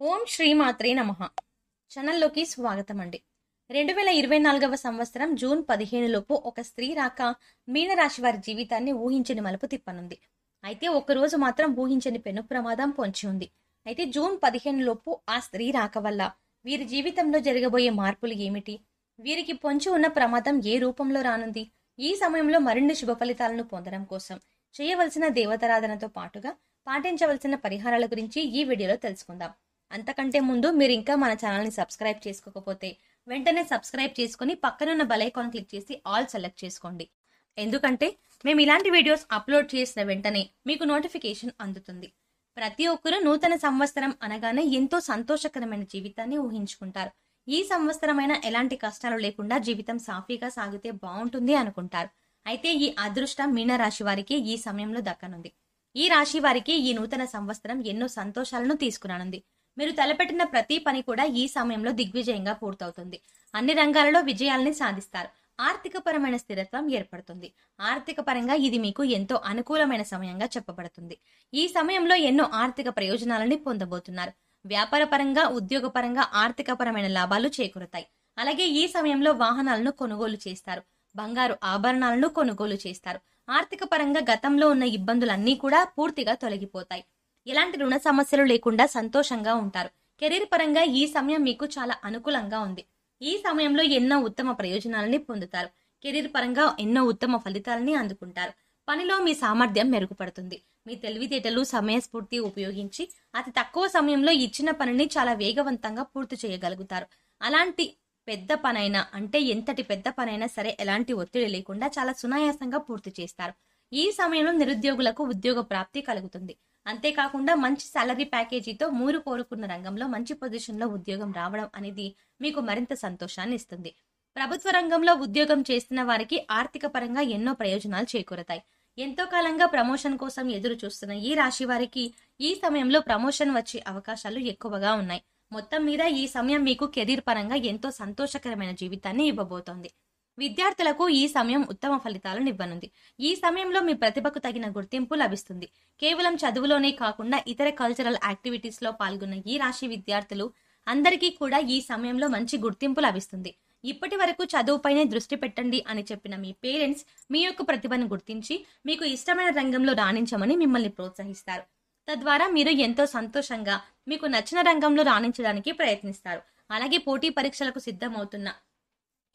ఓం శ్రీమాత్రే నమః. ఛానల్లోకి స్వాగతం అండి. 2024వ సంవత్సరం జూన్ 15 లోపు ఒక స్త్రీ రాక మీనరాశి వారి జీవితాన్ని ఊహించని మలుపు తిప్పనుంది. అయితే ఒక్కరోజు మాత్రం ఊహించని పెను ప్రమాదం పొంచి ఉంది. అయితే జూన్ 15 లోపు ఆ స్త్రీ రాక వల్ల వీరి జీవితంలో జరగబోయే మార్పులు ఏమిటి, వీరికి పొంచి ఉన్న ప్రమాదం ఏ రూపంలో రానుంది, ఈ సమయంలో మరిన్ని శుభ ఫలితాలను పొందడం కోసం చేయవలసిన దేవతారాధనతో పాటుగా పాటించవలసిన పరిహారాల గురించి ఈ వీడియోలో తెలుసుకుందాం. అంతకంటే ముందు మీరు ఇంకా మన ఛానల్ని సబ్స్క్రైబ్ చేసుకోకపోతే వెంటనే సబ్స్క్రైబ్ చేసుకుని పక్కనున్న బెల్ ఐకాన్ క్లిక్ చేసి ఆల్ సెలెక్ట్ చేసుకోండి. ఎందుకంటే మేము ఇలాంటి వీడియోస్ అప్లోడ్ చేసిన వెంటనే మీకు నోటిఫికేషన్ అందుతుంది. ప్రతి ఒక్కరూ నూతన సంవత్సరం అనగానే ఎంతో సంతోషకరమైన జీవితాన్ని ఊహించుకుంటారు. ఈ సంవత్సరమైన ఎలాంటి కష్టాలు లేకుండా జీవితం సాఫీగా సాగితే బాగుంటుంది అనుకుంటారు. అయితే ఈ అదృష్టం మీనరాశి వారికి ఈ సమయంలో దక్కనుంది. ఈ రాశి వారికి ఈ నూతన సంవత్సరం ఎన్నో సంతోషాలను తీసుకురానుంది. మీరు తలపెట్టిన ప్రతి పని కూడా ఈ సమయంలో దిగ్విజయంగా పూర్తవుతుంది. అన్ని రంగాలలో విజయాల్ని సాధిస్తారు. ఆర్థిక పరమైన స్థిరత్వం ఏర్పడుతుంది. ఆర్థిక పరంగా ఇది మీకు ఎంతో అనుకూలమైన సమయంగా చెప్పబడుతుంది. ఈ సమయంలో ఎన్నో ఆర్థిక ప్రయోజనాలని పొందబోతున్నారు. వ్యాపార పరంగా, ఉద్యోగ పరంగా ఆర్థిక పరమైన లాభాలు చేకూరుతాయి. అలాగే ఈ సమయంలో వాహనాలను కొనుగోలు చేస్తారు. బంగారు ఆభరణాలను కొనుగోలు చేస్తారు. ఆర్థిక పరంగా గతంలో ఉన్న ఇబ్బందులన్నీ కూడా పూర్తిగా తొలగిపోతాయి. ఎలాంటి రుణ సమస్యలు లేకుండా సంతోషంగా ఉంటారు. కెరీర్ పరంగా ఈ సమయం మీకు చాలా అనుకూలంగా ఉంది. ఈ సమయంలో ఎన్నో ఉత్తమ ప్రయోజనాలని పొందుతారు. కెరీర్ పరంగా ఎన్నో ఉత్తమ ఫలితాలని అందుకుంటారు. పనిలో మీ సామర్థ్యం మెరుగుపడుతుంది. మీ తెలివితేటలు, సమయస్ఫూర్తి ఉపయోగించి అతి తక్కువ సమయంలో ఇచ్చిన పనిని చాలా వేగవంతంగా పూర్తి చేయగలుగుతారు. అలాంటి పెద్ద పనైనా, అంటే ఎంతటి పెద్ద పనైనా సరే ఎలాంటి ఒత్తిడి లేకుండా చాలా సునాయాసంగా పూర్తి చేస్తారు. ఈ సమయంలో నిరుద్యోగులకు ఉద్యోగ ప్రాప్తి కలుగుతుంది. అంతేకాకుండా మంచి సాలరీ ప్యాకేజీతో మీరు కోరుకున్న రంగంలో మంచి పొజిషన్లో ఉద్యోగం రావడం అనేది మీకు మరింత సంతోషాన్ని ఇస్తుంది. ప్రభుత్వ రంగంలో ఉద్యోగం చేస్తున్న వారికి ఆర్థిక పరంగా ఎన్నో ప్రయోజనాలు చేకూరతాయి. ఎంతో కాలంగా ప్రమోషన్ కోసం ఎదురు చూస్తున్న ఈ రాశి వారికి ఈ సమయంలో ప్రమోషన్ వచ్చే అవకాశాలు ఎక్కువగా ఉన్నాయి. మొత్తం మీద ఈ సమయం మీకు కెరీర్ పరంగా ఎంతో సంతోషకరమైన జీవితాన్ని ఇవ్వబోతోంది. విద్యార్థులకు ఈ సమయం ఉత్తమ ఫలితాలను ఇవ్వనుంది. ఈ సమయంలో మీ ప్రతిభకు తగిన గుర్తింపు లభిస్తుంది. కేవలం చదువులోనే కాకుండా ఇతర కల్చరల్ యాక్టివిటీస్ లో పాల్గొన్న ఈ రాశి విద్యార్థులు అందరికీ కూడా ఈ సమయంలో మంచి గుర్తింపు లభిస్తుంది. ఇప్పటి వరకు చదువుపైనే దృష్టి పెట్టండి అని చెప్పిన మీ పేరెంట్స్ మీ యొక్క ప్రతిభను గుర్తించి మీకు ఇష్టమైన రంగంలో రాణించమని మిమ్మల్ని ప్రోత్సహిస్తారు. తద్వారా మీరు ఎంతో సంతోషంగా మీకు నచ్చిన రంగంలో రాణించడానికి ప్రయత్నిస్తారు. అలాగే పోటీ పరీక్షలకు సిద్ధమవుతున్న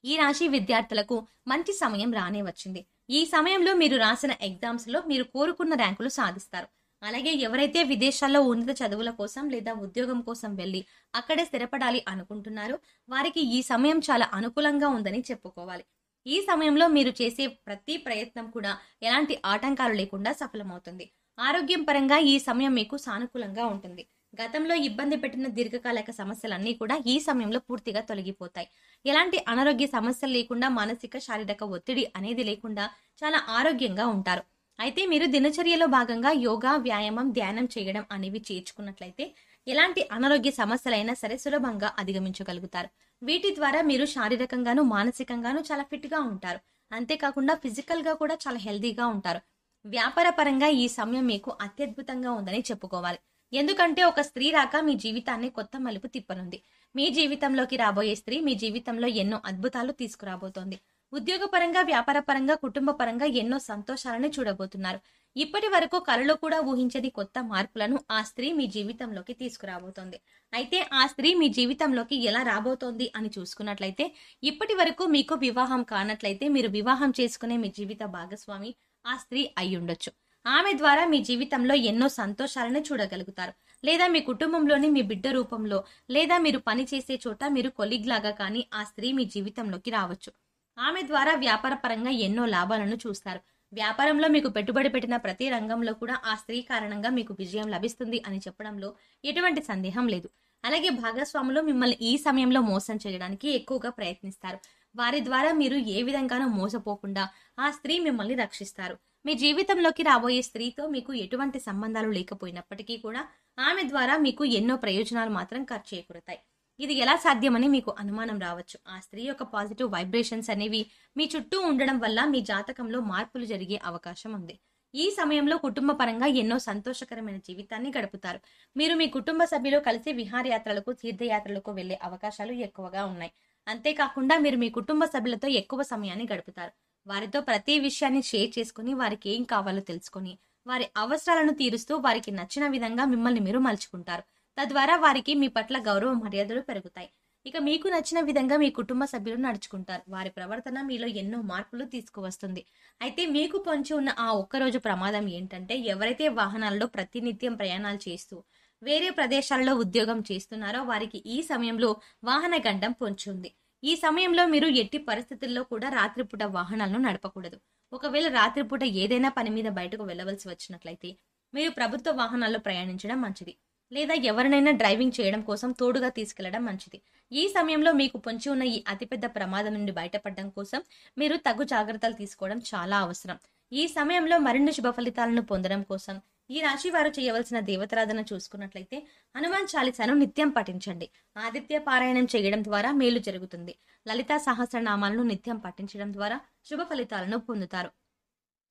ఈ రాశి విద్యార్థులకు మంచి సమయం రానే వచ్చింది. ఈ సమయంలో మీరు రాసిన ఎగ్జామ్స్ లో మీరు కోరుకున్న ర్యాంకులు సాధిస్తారు. అలాగే ఎవరైతే విదేశాల్లో ఉన్నత చదువుల కోసం లేదా ఉద్యోగం కోసం వెళ్లి అక్కడే స్థిరపడాలి అనుకుంటున్నారో వారికి ఈ సమయం చాలా అనుకూలంగా ఉందని చెప్పుకోవాలి. ఈ సమయంలో మీరు చేసే ప్రతి ప్రయత్నం కూడా ఎలాంటి ఆటంకాలు లేకుండా సఫలమవుతుంది. ఆరోగ్యం పరంగా ఈ సమయం మీకు సానుకూలంగా ఉంటుంది. గతంలో ఇబ్బంది పెట్టిన దీర్ఘకాలిక సమస్యలన్నీ కూడా ఈ సమయంలో పూర్తిగా తొలగిపోతాయి. ఎలాంటి అనారోగ్య సమస్యలు లేకుండా, మానసిక శారీరక ఒత్తిడి అనేది లేకుండా చాలా ఆరోగ్యంగా ఉంటారు. అయితే మీరు దినచర్యలో భాగంగా యోగా, వ్యాయామం, ధ్యానం చేయడం అనేవి చేర్చుకున్నట్లయితే ఎలాంటి అనారోగ్య సమస్యలైనా సరే సులభంగా అధిగమించగలుగుతారు. వీటి ద్వారా మీరు శారీరకంగాను, మానసికంగాను చాలా ఫిట్ గా ఉంటారు. అంతేకాకుండా ఫిజికల్ గా కూడా చాలా హెల్దీగా ఉంటారు. వ్యాపార పరంగా ఈ సమయం మీకు అత్యద్భుతంగా ఉందని చెప్పుకోవాలి. ఎందుకంటే ఒక స్త్రీ రాక మీ జీవితాన్ని కొత్త మలుపు తిప్పనుంది. మీ జీవితంలోకి రాబోయే స్త్రీ మీ జీవితంలో ఎన్నో అద్భుతాలు తీసుకురాబోతోంది. ఉద్యోగ పరంగా, వ్యాపార పరంగా, కుటుంబ పరంగా ఎన్నో సంతోషాలను చూడబోతున్నారు. ఇప్పటి వరకు కలలో కూడా ఊహించని కొత్త మార్పులను ఆ స్త్రీ మీ జీవితంలోకి తీసుకురాబోతోంది. అయితే ఆ స్త్రీ మీ జీవితంలోకి ఎలా రాబోతోంది అని చూసుకున్నట్లయితే, ఇప్పటి వరకు మీకు వివాహం కానట్లయితే మీరు వివాహం చేసుకునే మీ జీవిత భాగస్వామి ఆ స్త్రీ అయి ఉండొచ్చు. ఆమె ద్వారా మీ జీవితంలో ఎన్నో సంతోషాలను చూడగలుగుతారు. లేదా మీ కుటుంబంలోని మీ బిడ్డ రూపంలో, లేదా మీరు పని చేసే చోట మీరు కొలీగ్ లాగా కానీ ఆ స్త్రీ మీ జీవితంలోకి రావచ్చు. ఆమె ద్వారా వ్యాపార పరంగా ఎన్నో లాభాలను చూస్తారు. వ్యాపారంలో మీకు పెట్టుబడి పెట్టిన ప్రతి రంగంలో కూడా ఆ స్త్రీ కారణంగా మీకు విజయం లభిస్తుంది అని చెప్పడంలో ఎటువంటి సందేహం లేదు. అలాగే భాగస్వాములు మిమ్మల్ని ఈ సమయంలో మోసం చేయడానికి ఎక్కువగా ప్రయత్నిస్తారు. వారి ద్వారా మీరు ఏ విధంగానూ మోసపోకుండా ఆ స్త్రీ మిమ్మల్ని రక్షిస్తారు. మీ జీవితంలోకి రాబోయే స్త్రీతో మీకు ఎటువంటి సంబంధాలు లేకపోయినప్పటికీ కూడా ఆమె ద్వారా మీకు ఎన్నో ప్రయోజనాలు మాత్రం చేకూరుతాయి. ఇది ఎలా సాధ్యమని మీకు అనుమానం రావచ్చు. ఆ స్త్రీ యొక్క పాజిటివ్ వైబ్రేషన్స్ అనేవి మీ చుట్టూ ఉండడం వల్ల మీ జాతకంలో మార్పులు జరిగే అవకాశం ఉంది. ఈ సమయంలో కుటుంబ పరంగా ఎన్నో సంతోషకరమైన జీవితాన్ని గడుపుతారు. మీరు మీ కుటుంబ సభ్యులు కలిసి విహారయాత్రలకు, తీర్థయాత్రలకు వెళ్లే అవకాశాలు ఎక్కువగా ఉన్నాయి. అంతేకాకుండా మీరు మీ కుటుంబ సభ్యులతో ఎక్కువ సమయాన్ని గడుపుతారు. వారితో ప్రతి విషయాన్ని షేర్ చేసుకుని, వారికి ఏం కావాలో తెలుసుకొని, వారి అవసరాలను తీరుస్తూ వారికి నచ్చిన విధంగా మిమ్మల్ని మీరు మలుచుకుంటారు. తద్వారా వారికి మీ పట్ల గౌరవ మర్యాదలు పెరుగుతాయి. ఇక మీకు నచ్చిన విధంగా మీ కుటుంబ సభ్యులు నడుచుకుంటారు. వారి ప్రవర్తన మీలో ఎన్నో మార్పులు తీసుకువస్తుంది. అయితే మీకు పొంచి ఉన్న ఆ ఒక్కరోజు ప్రమాదం ఏంటంటే, ఎవరైతే వాహనాల్లో ప్రతినిత్యం ప్రయాణాలు చేస్తూ వేరే ప్రదేశాలలో ఉద్యోగం చేస్తున్నారో వారికి ఈ సమయంలో వాహన గండం పొంచి ఉంది. ఈ సమయంలో మీరు ఎట్టి పరిస్థితుల్లో కూడా రాత్రిపూట వాహనాలను నడపకూడదు. ఒకవేళ రాత్రిపూట ఏదైనా పని మీద బయటకు వెళ్ళవలసి వచ్చినట్లయితే మీరు ప్రభుత్వ వాహనాల్లో ప్రయాణించడం మంచిది. లేదా ఎవరినైనా డ్రైవింగ్ చేయడం కోసం తోడుగా తీసుకెళ్లడం మంచిది. ఈ సమయంలో మీకు పొంచి ఉన్న ఈ అతిపెద్ద ప్రమాదం నుండి బయటపడడం కోసం మీరు తగు జాగ్రత్తలు తీసుకోవడం చాలా అవసరం. ఈ సమయంలో మరిన్ని శుభ ఫలితాలను పొందడం కోసం ఈ రాశి వారు చేయవలసిన దేవతారాధన చూసుకున్నట్లయితే హనుమాన్ చాలీసాను నిత్యం పఠించండి. ఆదిత్య పారాయణం చేయడం ద్వారా మేలు జరుగుతుంది. లలితా సహస్రనామాలను నిత్యం పఠించడం ద్వారా శుభ ఫలితాలను పొందుతారు.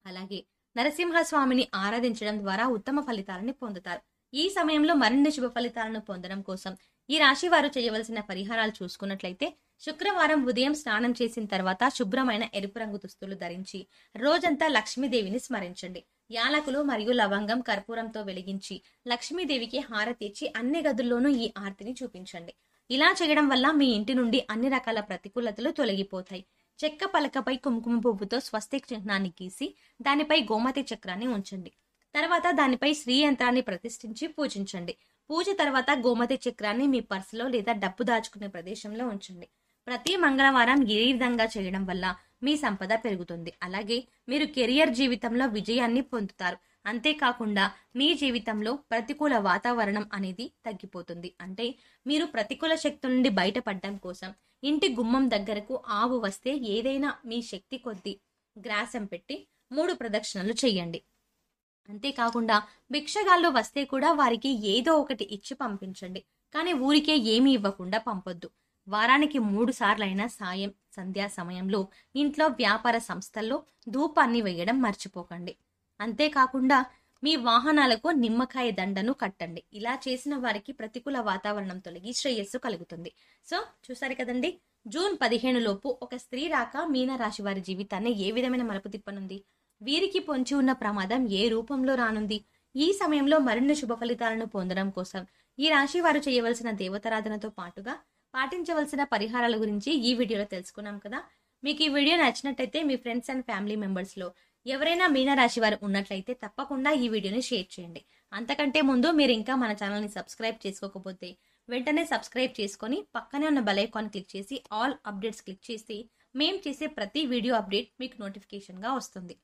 అలాగే నరసింహస్వామిని ఆరాధించడం ద్వారా ఉత్తమ ఫలితాలని పొందుతారు. ఈ సమయంలో మరిన్ని శుభ ఫలితాలను పొందడం కోసం ఈ రాశి వారు చేయవలసిన పరిహారాలు చూసుకున్నట్లయితే శుక్రవారం ఉదయం స్నానం చేసిన తర్వాత శుభ్రమైన ఎరుపు రంగు దుస్తులు ధరించి రోజంతా లక్ష్మీదేవిని స్మరించండి. యాలకులు మరియు లవంగం కర్పూరంతో వెలిగించి లక్ష్మీదేవికి హారతి ఇచ్చి అన్ని గదుల్లోనూ ఈ ఆర్తిని చూపించండి. ఇలా చేయడం వల్ల మీ ఇంటి నుండి అన్ని రకాల ప్రతికూలతలు తొలగిపోతాయి. చెక్క పలకపై కుంకుమ పువ్వుతో స్వస్తిక్ చిహ్నాన్ని గీసి దానిపై గోమతి చక్రాన్ని ఉంచండి. తర్వాత దానిపై శ్రీ యంత్రాన్ని ప్రతిష్ఠించి పూజించండి. పూజ తర్వాత గోమతి చక్రాన్ని మీ పర్సులో లేదా డబ్బు దాచుకునే ప్రదేశంలో ఉంచండి. ప్రతి మంగళవారం ఈ విధంగా చేయడం వల్ల మీ సంపద పెరుగుతుంది. అలాగే మీరు కెరియర్ జీవితంలో విజయాన్ని పొందుతారు. అంతేకాకుండా మీ జీవితంలో ప్రతికూల వాతావరణం అనేది తగ్గిపోతుంది. అంటే మీరు ప్రతికూల శక్తుల నుండి బయటపడడం కోసం ఇంటి గుమ్మం దగ్గరకు ఆవు వస్తే ఏదైనా మీ శక్తి కొద్దీ గ్రాసం పెట్టి 3 ప్రదక్షిణలు చేయండి. అంతేకాకుండా భిక్షగాళ్ళు వస్తే కూడా వారికి ఏదో ఒకటి ఇచ్చి పంపించండి. కానీ ఊరికే ఏమీ ఇవ్వకుండా పంపొద్దు. వారానికి 3 సార్లైనా సాయం సంధ్యా సమయంలో ఇంట్లో వ్యాపార సంస్థల్లో ధూపాన్ని వేయడం మర్చిపోకండి. అంతేకాకుండా మీ వాహనాలకు నిమ్మకాయ దండను కట్టండి. ఇలా చేసిన వారికి ప్రతికూల వాతావరణం తొలగి శ్రేయస్సు కలుగుతుంది. సో చూసారు కదండి, జూన్ 15 లోపు ఒక స్త్రీ రాక మీన రాశి వారి జీవితాన్ని ఏ విధమైన మలుపు తిప్పనుంది, వీరికి పొంచి ఉన్న ప్రమాదం ఏ రూపంలో రానుంది, ఈ సమయంలో మరిన్ని శుభ ఫలితాలను పొందడం కోసం ఈ రాశి వారు చేయవలసిన దేవతారాధనతో పాటుగా పాటించవలసిన పరిహారాల గురించి ఈ వీడియోలో తెలుసుకున్నాం కదా. మీకు ఈ వీడియో నచ్చినట్టయితే మీ ఫ్రెండ్స్ అండ్ ఫ్యామిలీ మెంబర్స్ లో ఎవరైనా మీనరాశి వారు ఉన్నట్లయితే తప్పకుండా ఈ వీడియోని షేర్ చేయండి. అంతకంటే ముందు మీరు ఇంకా మన ఛానల్ని సబ్స్క్రైబ్ చేసుకోకపోతే వెంటనే సబ్స్క్రైబ్ చేసుకొని పక్కనే ఉన్న బెల్ ఐకాన్ క్లిక్ చేసి ఆల్ అప్డేట్స్ క్లిక్ చేసి మేము చేసే ప్రతి వీడియో అప్డేట్ మీకు నోటిఫికేషన్గా వస్తుంది.